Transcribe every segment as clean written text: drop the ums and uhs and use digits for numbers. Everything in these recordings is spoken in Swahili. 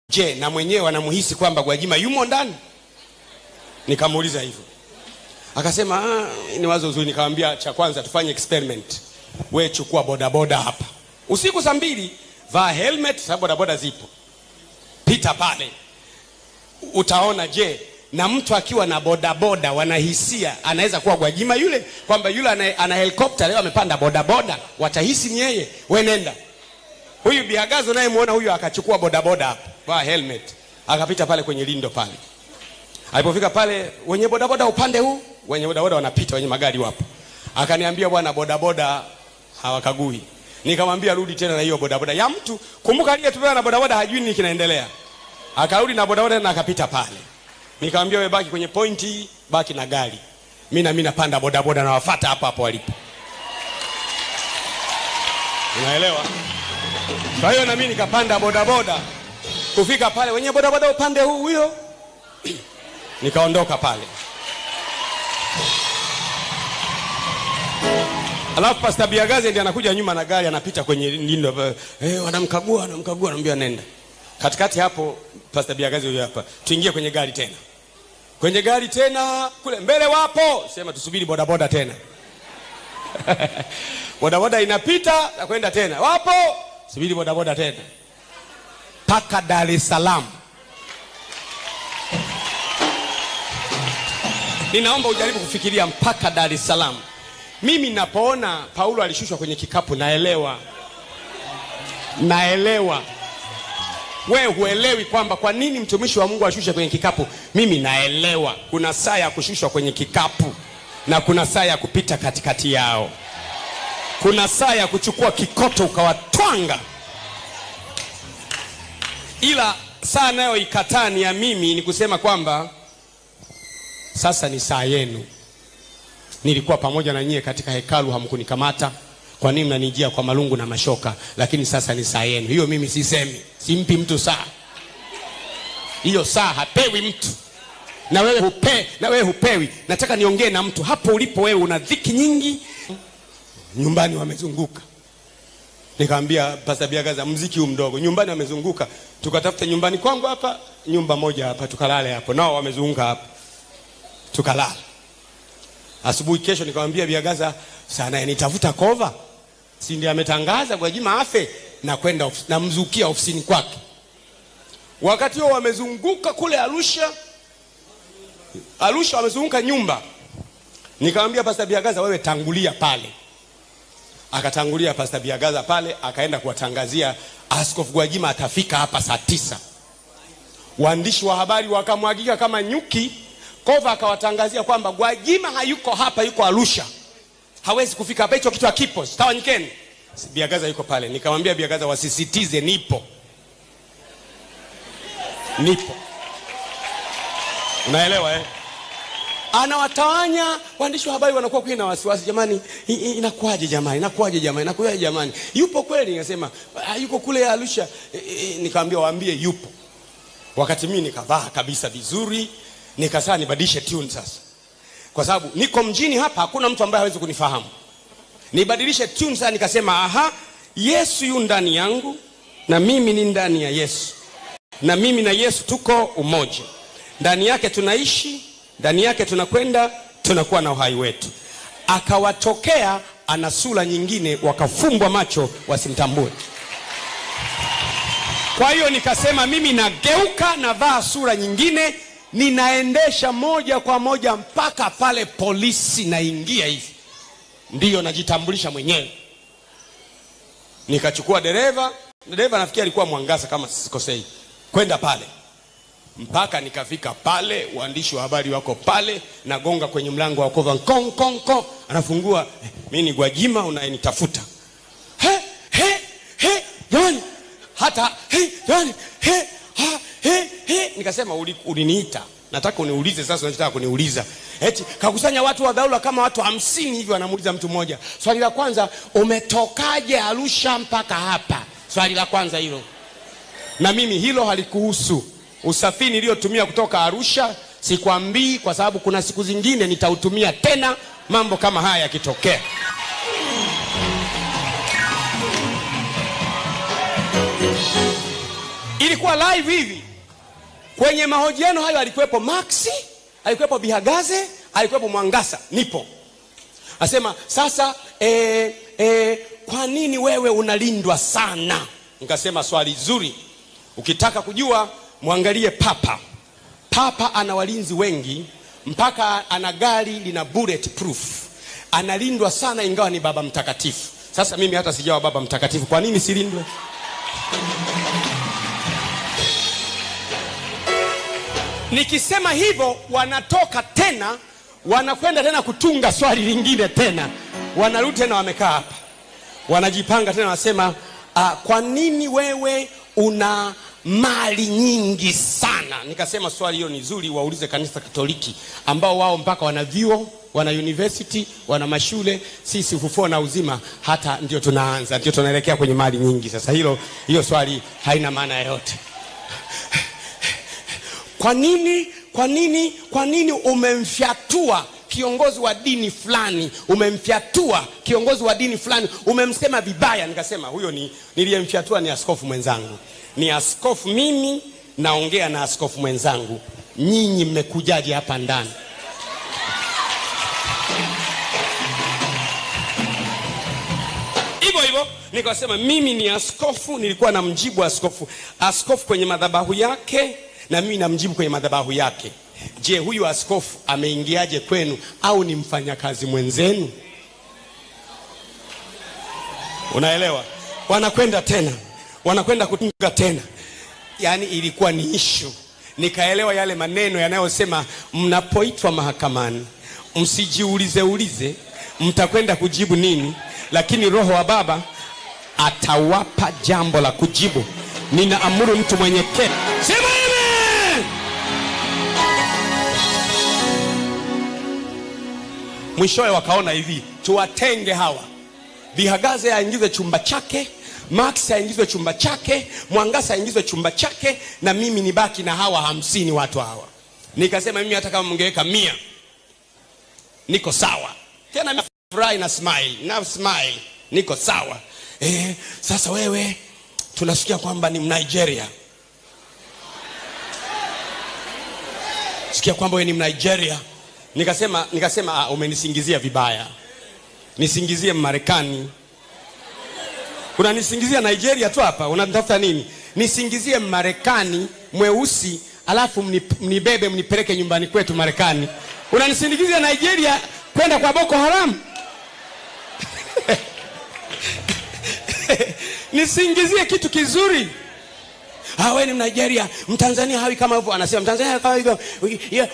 Je, na mwenyewe wanamuhisi kwamba Gwajima yumo ndani? Nikamuuliza hivyo. Akasema ni wazo zuri. Nikamwambia cha kwanza tufanye experiment. Wewe chukua bodaboda hapa. Usiku saa 2 vaa helmet, sababu bodaboda zipo. Pita pale. Utaona je, na mtu akiwa na bodaboda wanahisia anaweza kuwa Gwajima yule, kwamba yule ana helikopta leo amepanda bodaboda, watahisi ni yeye. Wewe nenda. Huyu Bihagazo naye muona huyu akachukua bodaboda hapa, vaa helmet, akapita pale kwenye lindo pale. Alipofika pale, wenye bodaboda upande huu, wenye bodaboda wanapita, wenye magari wapo. Akaniambia bwana, bodaboda hawakagui. Nikamwambia rudi tena na hiyo bodaboda ya mtu. Kumbuka aliyetupewa na bodaboda hajui nini kinaendelea. Akarudi na bodaboda na akapita pale. Nikamwambia wewe baki kwenye pointi, baki na gari. Mimi napanda bodaboda na wafuata hapo hapo walipo. Unaelewa? Kwa hiyo na mimi nikapanda bodaboda. Kufika pale wenye bodaboda upande huu huyo. Nikaondoka pale. Alafu Pastor Bihagazo ndiye anakuja nyuma na gari, anapita kwenye lindo. Wanamkagua, anamwambia nenda. Katikati hapo Pastor Bihagazo huyo hapa. Tuingie kwenye gari tena. Kwenye gari tena, kule mbele wapo, sema tusubiri bodaboda tena. Bodaboda inapita na kwenda tena. Wapo, subiri bodaboda tena. Paka Dar es Salaam. Ninaomba ujaribu kufikiria mpaka Dar es Salaam. Mimi napoona Paulo alishushwa kwenye kikapu naelewa. Wewe huelewi kwamba kwa nini mtumishi wa Mungu ashushe kwenye kikapu. Mimi naelewa. Kuna saa ya kushushwa kwenye kikapu na kuna saa ya kupita katikati yao. Kuna saa ya kuchukua kikoto ukawatwanga. Ila saa nayo ikatani ya mimi ni kusema kwamba sasa ni saa yenu. Nilikuwa pamoja na nyie katika hekalu, hamkunikamata. Kwa nini mnanijia kwa malungu na mashoka? Lakini sasa ni saa yenu. Hiyo mimi sisemi. Simpi mtu saa. Hiyo saa hapewi mtu. Na wewe hupewi. Nataka niongee na mtu hapo ulipo. Wewe una dhiki nyingi. Nyumbani wamezunguka. Nikamwambia Pastor Bihagazo, muziki huu mdogo. Nyumbani wamezunguka. Tukatafuta nyumbani kwangu hapa, nyumba moja hapa, tukalale hapo. Nao wamezunguka hapa. Tukalala. Asubuhi kesho nikamwambia Bihagazo, sana nitafuta cover. Si ndiye ametangaza Gwajima afe, na kwenda namzukia ofisini kwake. Wakati huo wamezunguka kule Arusha wamezunguka nyumba. Nikamwambia Pastor Bihagazo, wewe tangulia pale. Akatangulia Pastor Bihagazo pale, akaenda kuwatangazia Askofu Gwajima atafika hapa saa 9. Waandishi wa habari wakamwagika kama nyuki. Kova akawatangazia kwamba Gwajima hayuko hapa, yuko Arusha. Hawezi kufika hapa, hicho kitu hakipo. Tawanyikeni. Bihagazo yuko pale. Nikamwambia Bihagazo wasisitize nipo. Unaelewa eh? Anawatawanya waandishi wa habari, wanakuwa kwa na wasiwasi. Jamani, inakuaje jamani? Yupo kweli? Ningesema yuko kule Arusha. Nikamwambia waambie yupo. Wakati mimi nikavaa kabisa vizuri, nikasema nibadilishe tune sasa. Kwa sababu niko mjini hapa, hakuna mtu ambaye hawezi kunifahamu. Nibadilishe tune sasa, nikasema Yesu yu ndani yangu na mimi ni ndani ya Yesu. Na mimi na Yesu tuko umoja. Ndani yake tunaishi, ndani yake tunakwenda, tunakuwa na uhai wetu. Akawatokea ana sura nyingine, wakafumbwa macho wasimtambue. Kwa hiyo nikasema mimi nageuka, navaa sura nyingine, ninaendesha moja kwa moja mpaka pale polisi, naingia hivi. Ndiyo najitambulisha mwenyewe. Nikachukua dereva nafikiri alikuwa Mwangaza kama sikosei. Kwenda pale. Mpaka nikafika pale, waandishi wa habari wako pale, nagonga kwenye mlango wa kova, kong. Anafungua, mimi ni Gwajima unayenitafuta. Jamani. Hata jamani. Nikasema uliniita. Nataka uniulize sasa, unataka kuniuliza. Eti kakusanya watu wa dharura kama watu 50 hivi, wanamuuliza mtu mmoja. Swali la kwanza, umetokaje Arusha mpaka hapa? Swali la kwanza hilo. Na mimi hilo halikuhusu. Usafiri niliotumia kutoka Arusha sikwambii, kwa sababu kuna siku zingine nitautumia tena mambo kama haya yakitokea. Ilikuwa live hivi. Kwenye mahojiano hayo alikuwepo Maxi, alikuwepo Bihagaze, alikuwepo Mwangasa, nipo. Asema sasa kwa nini wewe unalindwa sana? Nikasema swali zuri. Ukitaka kujua muangalie Papa. Papa ana walinzi wengi, mpaka ana gari lina bulletproof. Analindwa sana ingawa ni baba mtakatifu. Sasa mimi hata sijawa baba mtakatifu, kwa nini silindwe? Nikisema hivyo wanatoka tena, wanakwenda tena kutunga swali lingine tena. Wanarudi tena wamekaa hapa. Wanajipanga tena wasema, kwa nini wewe una mali nyingi sana? Nikasema swali hilo ni zuri, waulize kanisa Katoliki ambao wao mpaka wana vyuo, wana university, wana mashule. Sisi ufufuo na uzima hata ndio tunaanza, ndio tunaelekea kwenye mali nyingi. Sasa hiyo swali haina maana yoyote. Kwa nini umemfyatua kiongozi wa dini fulani? Umemfyatua kiongozi wa dini fulani, umemsema vibaya. Nikasema huyo niliyemfyatua ni askofu mwenzangu. Ni askofu, mimi naongea na askofu mwenzangu. Nyinyi mmekujaje hapa ndani? Hivyo nikasema mimi ni askofu, nilikuwa namjibu askofu kwenye madhabahu yake, na mimi namjibu kwenye madhabahu yake. Je, huyu askofu ameingiaje kwenu, au ni mfanyakazi mwenzenu? Unaelewa? Wanakwenda kutunga tena. Yaani ilikuwa ni issue. Nikaelewa yale maneno yanayosema mnapoitwa mahakamani msijiulize mtakwenda kujibu nini, lakini Roho wa Baba atawapa jambo la kujibu. Ninaamuru mtu mwenyekevu sema amen. Mwishowe wakaona hivi, tuwatenge hawa. Bihagaze aingizwe chumba chake, Max aingizwe chumba chake, Mwangasa aingizwe chumba chake, na mimi nibaki na hawa 50 watu hawa. Nikasema mimi hata kama mngeweka 100 niko sawa. Tena nafurahi na smile. Niko sawa. Sasa wewe tunasikia kwamba ni Mnigeria. Sikia kwamba wewe ni Mnigeria. Nikasema umenisingizia vibaya. Nisingizie Marekani. Unanisingizia Nigeria tu hapa, unatafuta nini? Nisingizie Marekani mweusi, alafu mnibebe mnipeleke nyumbani kwetu Marekani. Unanisingizia Nigeria kwenda kwa Boko Haram. Nisingizie kitu kizuri. Wewe ni Nigeria, Mtanzania hawi kama hivyo. Anasema Mtanzania kama hivyo.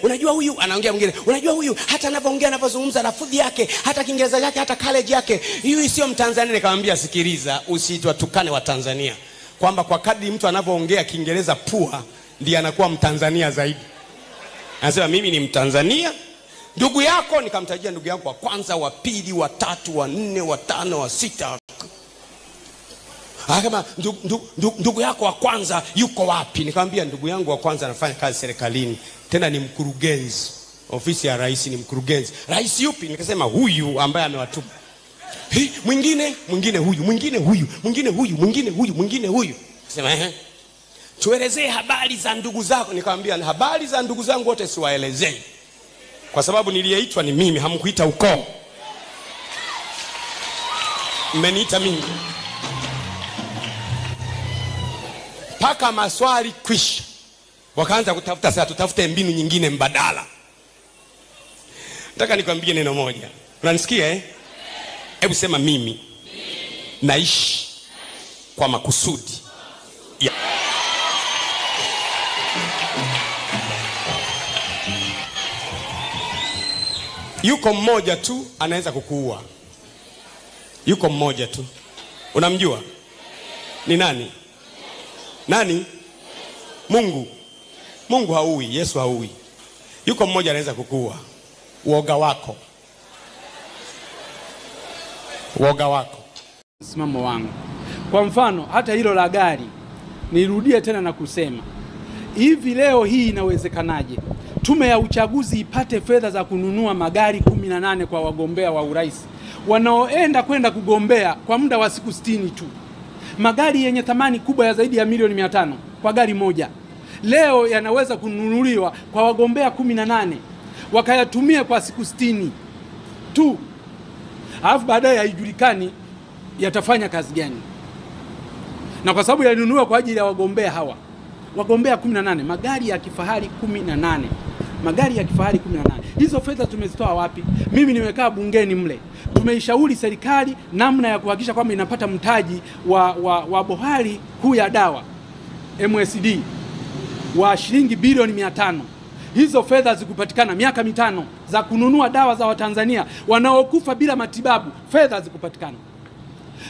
Unajua huyu, anaongea mwingine. Unajua huyu hata anapoongea anapozungumza lafudhi yake, hata Kiingereza yake, hata college yake, huyu sio Mtanzania. Nikamwambia sikiliza, usitwatukane wa Tanzania. Kwamba kwa kadri mtu anapoongea Kiingereza pua ndiye anakuwa Mtanzania zaidi. Anasema mimi ni Mtanzania. Ndugu yako, nikamtajia ndugu yangu wa kwanza, wa pili, wa tatu, wa nne, wa tano, wa sita. Akama ndugu yako wa kwanza yuko wapi? Nikamwambia ndugu yangu wa kwanza anafanya kazi serikalini, tena ni mkurugenzi, ofisi ya rais, ni mkurugenzi. Rais yupi? Nikasema huyu ambaye amewatuma. Mwingine huyu. Sema tuelezee habari za ndugu zako. Nikamwambia habari za ndugu zangu wote siwaelezei, kwa sababu niliyeitwa ni mimi, hamkuita ukoo. Mmeniita mimi. Paka maswali kwisha, wakaanza kutafuta, sasa tutafute mbinu nyingine mbadala. Nataka nikwambie neno moja. Unanisikia Hebu sema mimi naishi kwa makusudi. Yuko mmoja tu anaweza kukuua. Yuko mmoja tu. Unamjua? Ni nani? Nani? Mungu. Mungu haui, Yesu haui. Yuko mmoja anaweza kukuua. Uoga wako. Msimamo wangu. Kwa mfano, hata hilo la gari, nirudie tena na kusema, hivi leo hii inawezekanaje tume ya uchaguzi ipate fedha za kununua magari 18 kwa wagombea wa urais wanaoenda kwenda kugombea kwa muda wa siku 60 tu? Magari yenye thamani kubwa ya zaidi ya milioni 500 kwa gari moja leo yanaweza kununuliwa kwa wagombea 18 wakayatumia kwa siku 60 tu, alafu baadaye haijulikani yatafanya kazi gani. Na kwa sababu yanunuliwa kwa ajili ya wagombea hawa, wagombea 18, magari ya kifahari 18, magari ya kifahari 18. Hizo fedha tumezitoa wapi? Mimi nimekaa bungeni mle, tumeishauri serikali namna ya kuhakikisha kwamba inapata mtaji wa bohari kuu ya dawa MSD wa shilingi bilioni 500. Hizo fedha zikupatikana miaka 5 za kununua dawa za Watanzania wanaokufa bila matibabu, fedha zikupatikana.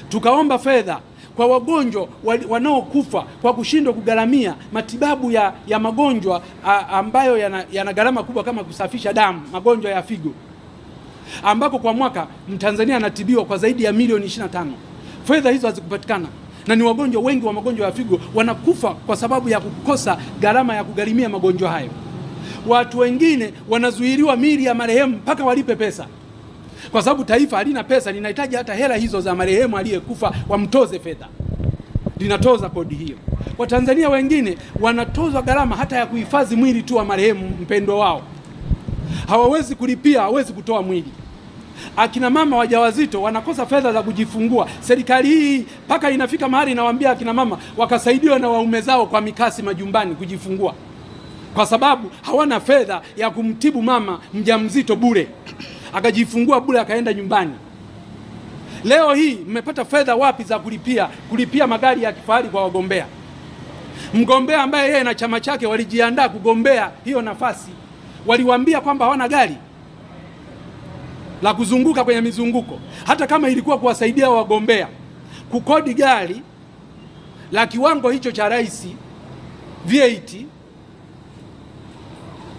Tukaomba fedha kwa wagonjwa wanaokufa kwa kushindwa kugharamia matibabu ya magonjwa ambayo yana gharama kubwa kama kusafisha damu, magonjwa ya figo, ambako kwa mwaka Mtanzania anatibiwa kwa zaidi ya milioni 25. Fedha hizo hazikupatikana, na ni wagonjwa wengi wa magonjwa ya figo wanakufa kwa sababu ya kukosa gharama ya kugharimia magonjwa hayo. Watu wengine wanazuiliwa mili ya marehemu mpaka walipe pesa, kwa sababu taifa halina pesa, linahitaji hata hela hizo za marehemu aliyekufa wamtoze fedha, linatoza kodi hiyo. Watanzania wengine wanatozwa gharama hata ya kuhifadhi mwili tu wa marehemu mpendwa wao, hawawezi kulipia, hawawezi kutoa mwili. Akina mama wajawazito wanakosa fedha za kujifungua. Serikali hii mpaka inafika mahali inawaambia akina mama wakasaidiwa na waume zao kwa mikasi majumbani kujifungua, kwa sababu hawana fedha ya kumtibu mama mjamzito bure, akajifungua bure akaenda nyumbani. Leo hii mmepata fedha wapi za kulipia magari ya kifahari kwa wagombea? Mgombea ambaye yeye na chama chake walijiandaa kugombea hiyo nafasi, waliwaambia kwamba hawana gari la kuzunguka kwenye mizunguko, hata kama ilikuwa kuwasaidia wagombea. Kukodi gari la kiwango hicho cha rais V8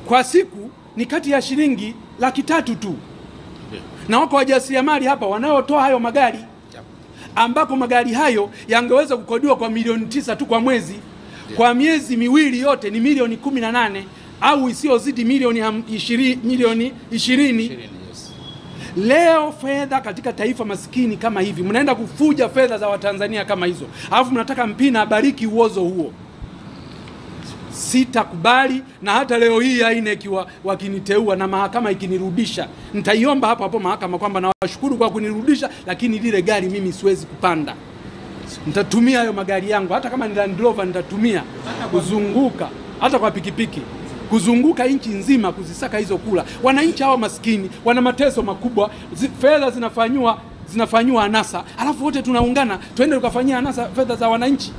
kwa siku ni kati ya shilingi 300,000 tu. Na wako wajasiriamali hapa wanaotoa hayo magari, ambako magari hayo yangeweza kukodiwa kwa milioni 9 tu kwa mwezi. Kwa miezi miwili yote ni milioni 18 au isiyozidi milioni 20. Leo fedha katika taifa maskini kama hivi, mnaenda kufuja fedha za Watanzania kama hizo, alafu mnataka Mpina abariki uozo huo. Sitakubali, na hata leo hii INEC wakiniteua na mahakama ikinirudisha, nitaiomba hapo mahakama kwamba nawashukuru kwa kunirudisha, lakini lile gari mimi siwezi kupanda. Nitatumia hayo magari yangu, hata kama ni Land Rover nitatumia kuzunguka, hata kwa pikipiki kuzunguka nchi nzima kuzisaka hizo kula. Wananchi hao maskini wana mateso makubwa, fedha zinafanywa anasa, alafu wote tunaungana twende tukafanyia anasa fedha za wananchi.